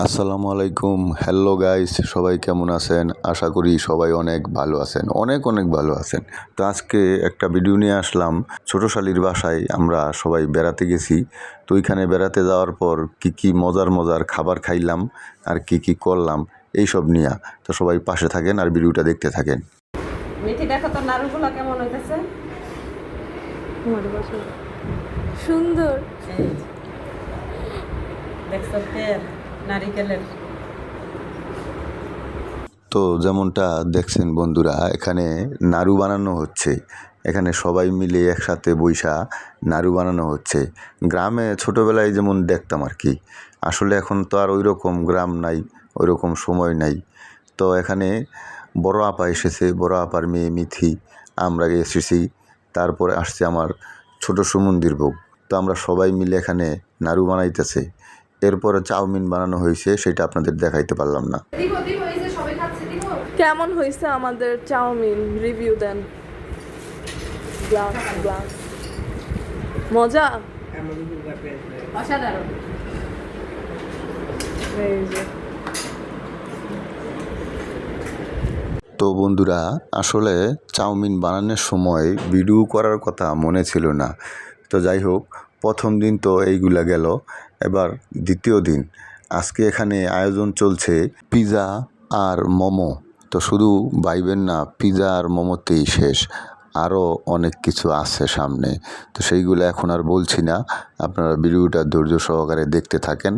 আসসালামু আলাইকুম। Hello guys, সবাই কেমন আছেন? আশা করি সবাই অনেক ভালো আছেন, অনেক অনেক ভালো আছেন। তো আজকে একটা ভিডিও নিয়ে আসলাম। ছোট শালির বাসায় আমরা সবাই বেড়াতে গেছি। তো ওইখানে বেড়াতে যাওয়ার পর কি মজার মজার খাবার খাইলাম আর কি করলাম এইসব নিয়ে। তো সবাই পাশে থাকেন আর ভিডিওটা দেখতে থাকেন। মিঠি দেখো তো নাড়ুগুলো কেমন হইতেছে। সুন্দর দেখছো তেল নারিকেলের। তো যেমনটা দেখছেন বন্ধুরা, এখানে নাড়ু বানানো হচ্ছে। এখানে সবাই মিলে একসাথে বইসা নাড়ু বানানো হচ্ছে। গ্রামে ছোটোবেলায় যেমন দেখতাম আর কি। আসলে এখন তো আর ওই রকম গ্রাম নাই, ওই রকম সময় নাই। তো এখানে বড় আপা এসেছে, বড় আপার মেয়ে মিথি, আমরা এসেছি। তারপরে আসছে আমার ছোট সুমন্দির বউ। তো আমরা সবাই মিলে এখানে নাড়ু বানাইতেছে। এরপরে চাউমিন বানানো হয়েছে, সেটা আপনাদের দেখাইতে পারলাম না। কেমন হয়েছে আমাদের চাউমিন? রিভিউ দেন। গ্লাস মজা, অসাধারণ। এই যে তো বন্ধুরা, আসলে চাউমিন বানানোর সময় ভিডিও করার কথা মনে ছিল না। তো যাই হোক, প্রথম দিন তো এইগুলা গেল। এবার দ্বিতীয় দিন, আজকে এখানে আয়োজন চলছে পিৎজা আর মোমো। তো শুধু ভাইবেন না পিৎজা আর মোমোতেই শেষ, আরও অনেক কিছু আছে সামনে। তো সেইগুলো এখন আর বলছি না, আপনারা ভিডিওটা ধৈর্য সহকারে দেখতে থাকেন।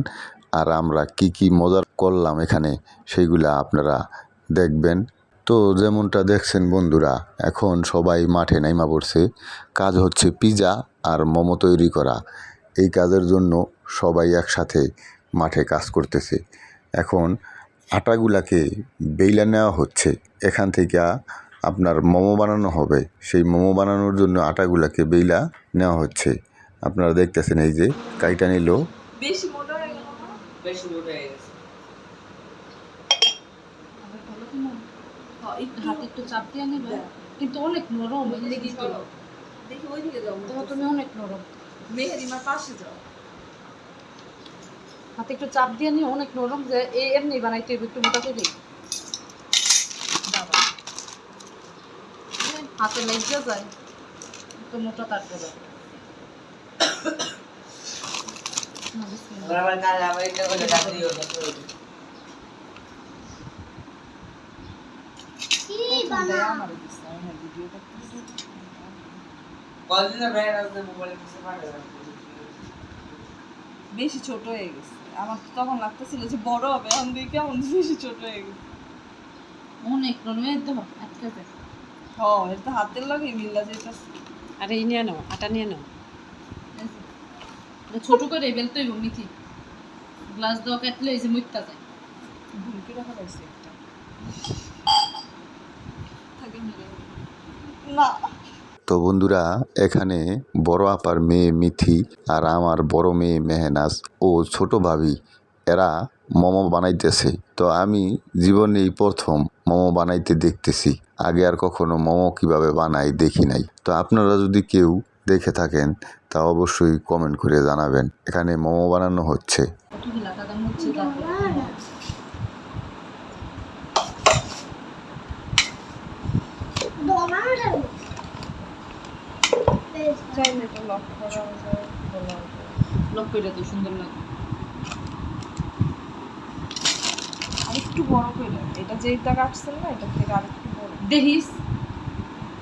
আর আমরা কি মজার করলাম এখানে সেইগুলা আপনারা দেখবেন। তো যেমনটা দেখছেন বন্ধুরা, এখন সবাই মাঠে নাইমা পড়ছে। কাজ হচ্ছে পিৎজা আর মোমো তৈরি করা। এই কাজের জন্য সবাই একসাথে মাঠে কাজ করতেছে। এখন আটাগুলাকে বেইলা নেওয়া হচ্ছে। এখান থেকে আপনার মোমো বানানো হবে। সেই মোমো বানানোর জন্য আটাগুলাকে বেইলা নেওয়া হচ্ছে। আপনারা দেখতেছেন, এই যে কাইটা নিল। বেশি মোটা হয়ে গেল না? বেশি মোটা হয়ে গেছে। হাতে একটু চাপ দিয়ে নেবে, কিন্তু অনেক নরম। দেখি ওইদিকে যাও, তুমি অনেক নরম। মেহেরিমার পাশে যাও, হাতে একটু চাপ দিয়ে নিয়ে, অনেক নরম। যে এমনি বানাইতে হবে, একটু মোটা করে হাতে লেগে যায়, একটু মোটা তারপরে। বেশি ছোট হয়ে গেছে। আমার তো তখন লাগতেছিল যে বড় হবে, এখন দেখি কেমন বেশি ছোট হয়ে গেছে। অনেক নরম তো আটকে যায়। হ্যাঁ, এটা হাতের লাগে মিল্লা যেতেছে। আরে এই নিয়ে নাও, আটা নিয়ে নাও। ছোট করে বেলতেই মিথি গ্লাস দাও, কাটলে এই যে মুইতা যায়। ভুলকে রাখা যাচ্ছে একটা থাকে না। তো বন্ধুরা, এখানে বড় আপার মেয়ে মিথি আর আমার বড় মেয়ে মেহনাজ ও ছোট ভাবি, এরা মোমো বানাইতেছে। তো আমি জীবনে এই প্রথম মোমো বানাইতে দেখতেছি। আগে আর কখনো মোমো কিভাবে বানাই দেখি নাই। তো আপনারা যদি কেউ দেখে থাকেন তা অবশ্যই কমেন্ট করে জানাবেন। এখানে মোমো বানানো হচ্ছে। সুন্দর লাগে। আরেকটু বড় করে, এটা যেটা কাটছেন না, এটা থেকে আরেকটু বড় দেখিস।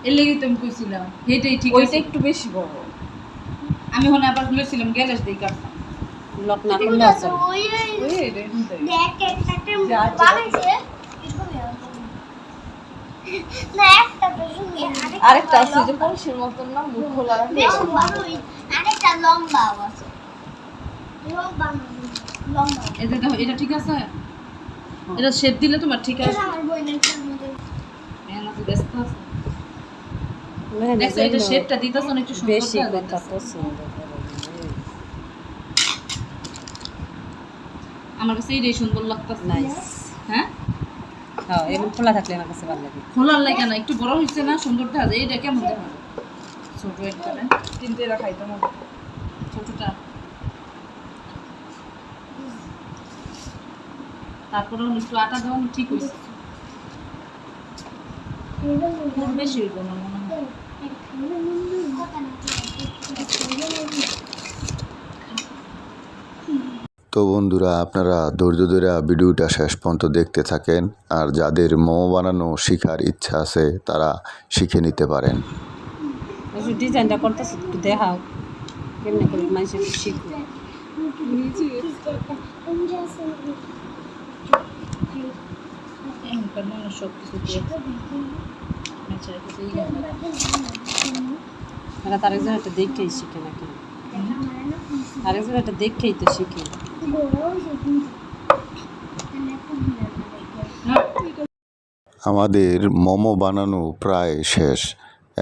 এর লেগে তো আমি কইছিলাম এটাই ঠিক, ওইটা একটু বেশি বড়। আমি হন আবার বলেছিলাম গ্যালাস দিয়ে কাটতাম। লক না করলে আছে ওই রে দেখ একটা বানাইছে না, একটা তো শুনি আরেকটা আছে যে কলসির মতন না, মুখ খোলা রাখে বেশি বড়। আরেকটা লম্বা আছে, লম্বা এটা দেখো, এটা ঠিক আছে। এটা শেপ দিলে তোমার ঠিক আছে। আমার বইনের মধ্যে মেহনত ব্যস্ত আছে। দেখো, এটা শেপটা দিতেছ না, একটু সুন্দর বেশি কথা পছন্দ করে। আমার কাছে এইটাই সুন্দর লাগতেছে। নাইস। হ্যাঁ হ্যাঁ, এমন খোলা থাকলে আমার কাছে ভালো লাগে। খোলার লাগে না, একটু বড় হইছে না, সুন্দর দেখা যায়। এইটা কেমন দেখা যায় ছোট একটা, কিন্তু এরা খাইতে না ছোটটা। তারপরে একটু আটা দেওয়া ঠিক হয়েছে। খুব বেশি হইব না মনে হয়। তো বন্ধুরা, আপনারা ধৈর্য ধরে ভিডিওটা শেষ পর্যন্ত দেখতে থাকেন, আর যাদের মোমো বানানো শেখার ইচ্ছা আছে তারা শিখে নিতে পারেন। ডিজাইনটা করতেছে একটু দেখাও কেমনে করে মানুষের শিখবে। এখনকার মানুষ সব কিছু আরেকজন একটা দেখেই শিখে নাকি, আরেকজন একটা দেখেই তো শিখে। আমাদের মোমো বানানো প্রায় শেষ।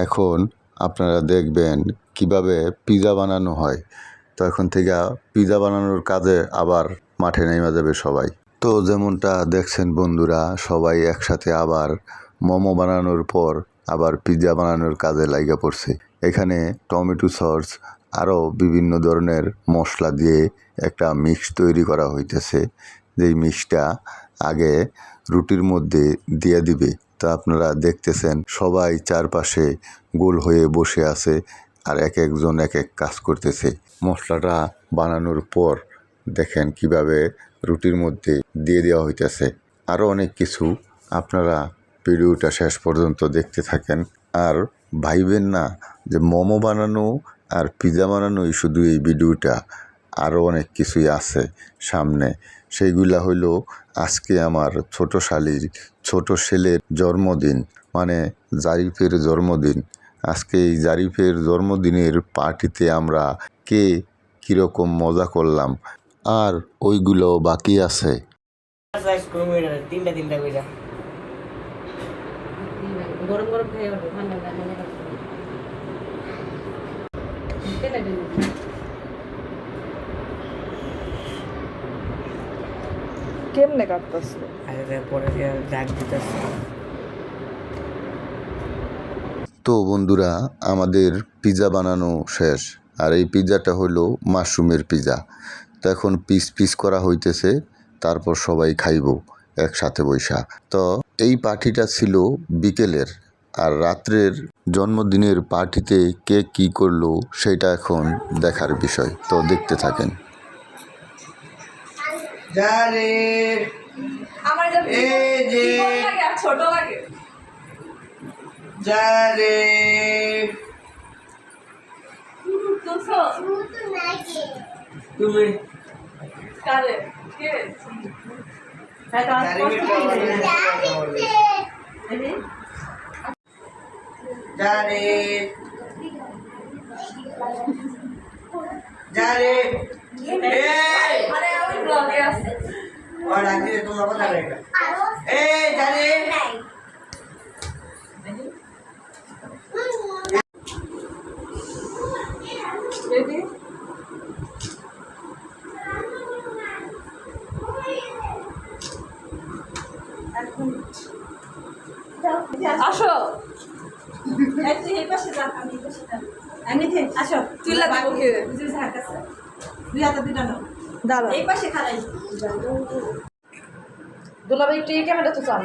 এখন আপনারা দেখবেন কিভাবে পিৎজা বানানো হয়। তো এখন থেকে পিৎজা বানানোর কাজে আবার মাঠে নেমে যাবে সবাই। তো যেমনটা দেখছেন বন্ধুরা, সবাই একসাথে আবার মোমো বানানোর পর আবার পিৎজা বানানোর কাজে লাগা পড়ছে। এখানে টমেটো সস আরও বিভিন্ন ধরনের মশলা দিয়ে একটা মিক্স তৈরি করা হইতেছে, যেই মিক্সটা আগে রুটির মধ্যে দিয়ে দিবে। তো আপনারা দেখতেছেন সবাই চারপাশে গোল হয়ে বসে আছে আর এক একজন এক এক কাজ করতেছে। মশলাটা বানানোর পর দেখেন কিভাবে রুটির মধ্যে দিয়ে দেওয়া হইতেছে। আরও অনেক কিছু, আপনারা ভিডিওটা শেষ পর্যন্ত দেখতে থাকেন। আর ভাইবেন না যে মোমো বানানো আর পিৎজা বানানোই শুধু এই ভিডিওটা, আরও অনেক কিছুই আছে সামনে। সেইগুলা হইলো আজকে আমার ছোট শালির ছোট ছেলের জন্মদিন, মানে জারিফের জন্মদিন। আজকে এই জারিফের জন্মদিনের পার্টিতে আমরা কে কীরকম মজা করলাম আর ওইগুলো বাকি আছে। গরম গরম খেয়ে ওঠো, ঠান্ডা ঠান্ডা কেমনে কাটতেছে? তো বন্ধুরা, আমাদের পিৎজা বানানো শেষ, আর এই পিৎজাটা হলো মাশরুমের পিৎজা। তো এখন পিস পিস করা হইতেছে, তারপর সবাই খাইব একসাথে বৈশা। তো এই পার্টিটা ছিল বিকেলের, আর রাত্রের জন্মদিনের পার্টিতে কে কী করলো সেটা এখন দেখার বিষয়। তো দেখতে থাকেন। ছোট লাগে তুমি কারে কে হ্যাঁ তো জারে জারে আরে আমি ব্লগে আছে আর আজকে তোমরা কথা বলবে জারে রেডি আসো এই পাশে যা আমি এই পাশে যা আমি আসো তুইলা দেবো কে বুঝিস হাঁটাছে দুই হাতে দুইটা নাও দাঁড়া এই পাশে খাড়াই দুলাভাই একটু এই ক্যামেরা তো চাল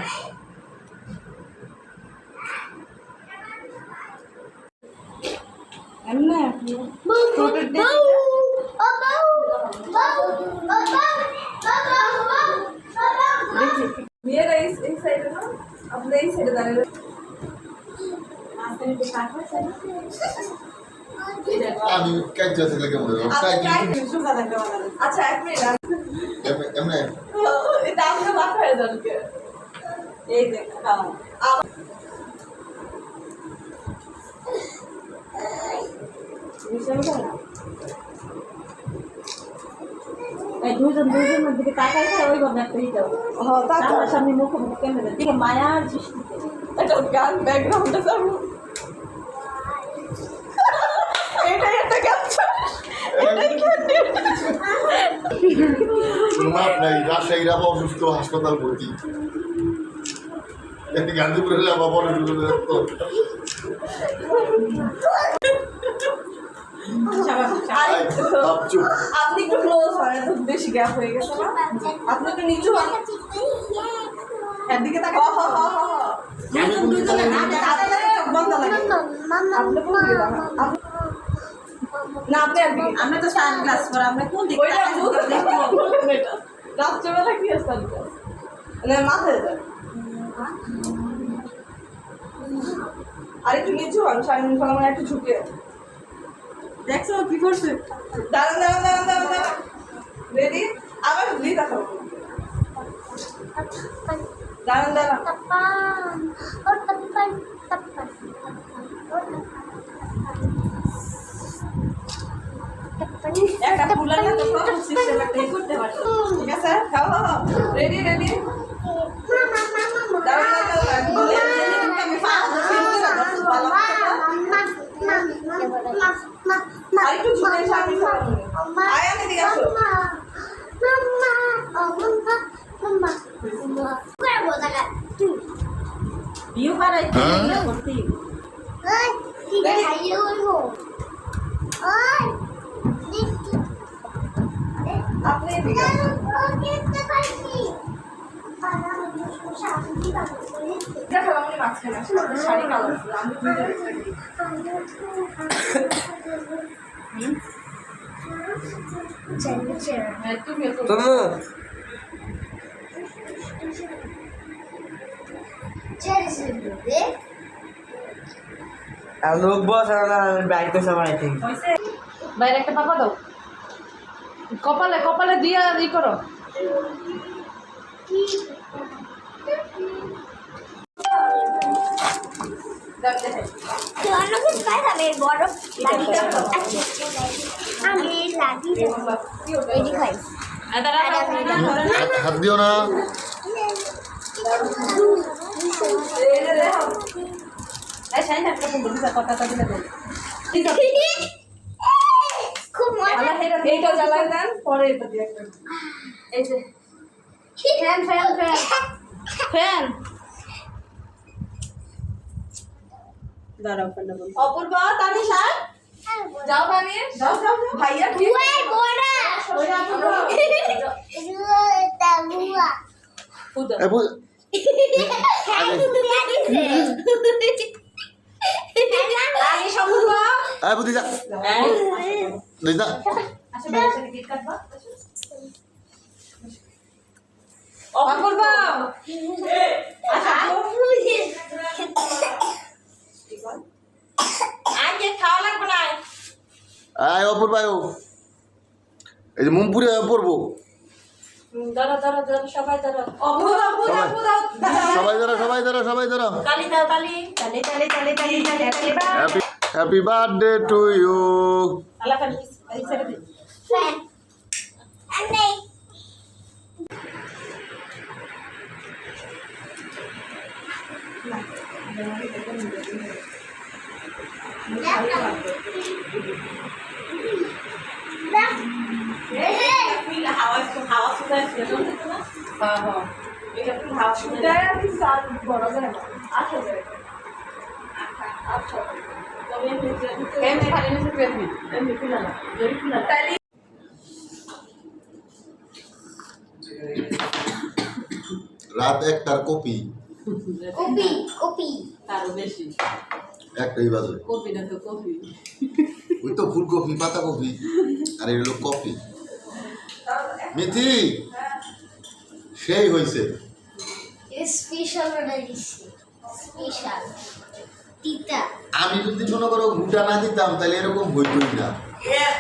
এমনে ফটোর দে মেয়েরা এই সাইডে না আপনারা এই সাইডে দাঁড়িয়ে আমি কাজ থেকে কেমন আচ্ছা এক মিনিট এমনি এটা আমরা মাথা হয়ে যাবে এই দেখ দুইজনের দিকে তাকাই খায় ওইভাবে একটা হিটাও তার সামনে মুখোমুখি ক্যামেরা দিকে মায়ার দৃষ্টিতে একটা গান ব্যাকগ্রাউন্ডে যাবো এটাই একটা ক্যাপচার রাজশাহীর আবার অসুস্থ, হাসপাতাল ভর্তি। গান্ধীপুরে আবার আপনি একটু ক্লোজ হয়, এত বেশি গ্যাপ হয়ে গেছে না? আপনি একটু নিচু হন, এদিকে তাকান। বন্ধ লাগে আপনি কোন দিকে তাকান? না আপনি একদিকে। আমরা তো সানগ্লাস পরা, আমরা কোন দিকে ওইটা রাত্রেবেলা কি আছে না মাথায় দেয়। আর একটু নিচু হন, শাড়ি ফলাম একটু ঝুঁকে। দেখছো কি করছে? দাঁড়ান দাঁড়ান দাঁড়ান দাঁড়ান দাঁড়ান, রেডি? আবার দিয়ে দেখাবো। দাঁড়ান দাঁড়ান, একটা ফুলার না তো প্রথম সিস্টেম একটা করতে পারে। ঠিক আছে? খাও খাও খাও, রেডি রেডি। দাঁড়ান দাঁড়ান দাঁড়ান, বলে আমি পাঁচ মিনিট ধরে ভালো আর একটু ঝুঁকে শাড়ি ফলাম। আয় আমি দিকে আসো। ভিউ বাড়াইতে এগুলো করতেই আপনি এদিকে আসুন। দেখো আমি মাঝখানে আসি, আপনার শাড়ি কালো ছিল, আমি দুইটা হ্যাঁ তুমিও তো লোক বস বাইক তো সবাই ঠিক বাইরে একটা পাপা দাও, কপালে কপালে দিয়া ই করো। আমি লাগি খাই হাত দিও না। খুব মজা এইটা জ্বালাই দেন, পরে এটা দিয়ে একটা। এই যে ফ্যান ফ্যান ফ্যান ফ্যান। দাঁড়াও ফেলনা বল। অপূর্বা, তানিশা যাও বানিয়ে যাও যাও যাও। ভাইয়া কি ওইটা অপূর্বা। উদা এ বু- আগে আগে সম্পূর্বা। এ বুদ্ধি যা দিস না। আচ্ছা বাইরে থেকে কেক কাটবা। অপূর্বা আগে খাওয়া লাগবে না। আয় অপূর্ব আয়ো। এই যে মুমপুরে পড়বো। দাঁড়া দাঁড়া দাঁড়া সবাই দাঁড়া। অপূর্বা অপূর্বা অপূর্বা। সবাই ধরো সবাই ধরো সবাই ধরো। তালি দাও তালি তালি তালি তালি তালি তালি তালি happy happy birthday to you. আল্লাহ হাফেজ। এই ছেড়ে দিন। হাওয়া শুকায় ছিল না? হ্যাঁ হ্যাঁ এটা একটু হাওয়া শুকায়। এটা আমি সাত বড় যায় না, আচ্ছা যায়। আচ্ছা তবে এমনি এমনি খালি নিচে পেয়ে এমনি খুলে না, জরি খুলে না। তাইলে রাত 1টার কপি তারও বেশি। একটাই বাজে। কপি না তো কপি। ওই তো ফুলকপি পাতাকপি আর এই হলো কপি। মিথি সেই হয়েছে। স্পেশাল অর্ডার দিচ্ছি, স্পেশাল তিতা। আমি যদি মনে করো গুটা না দিতাম তাহলে এরকম হইতই না। Yeah,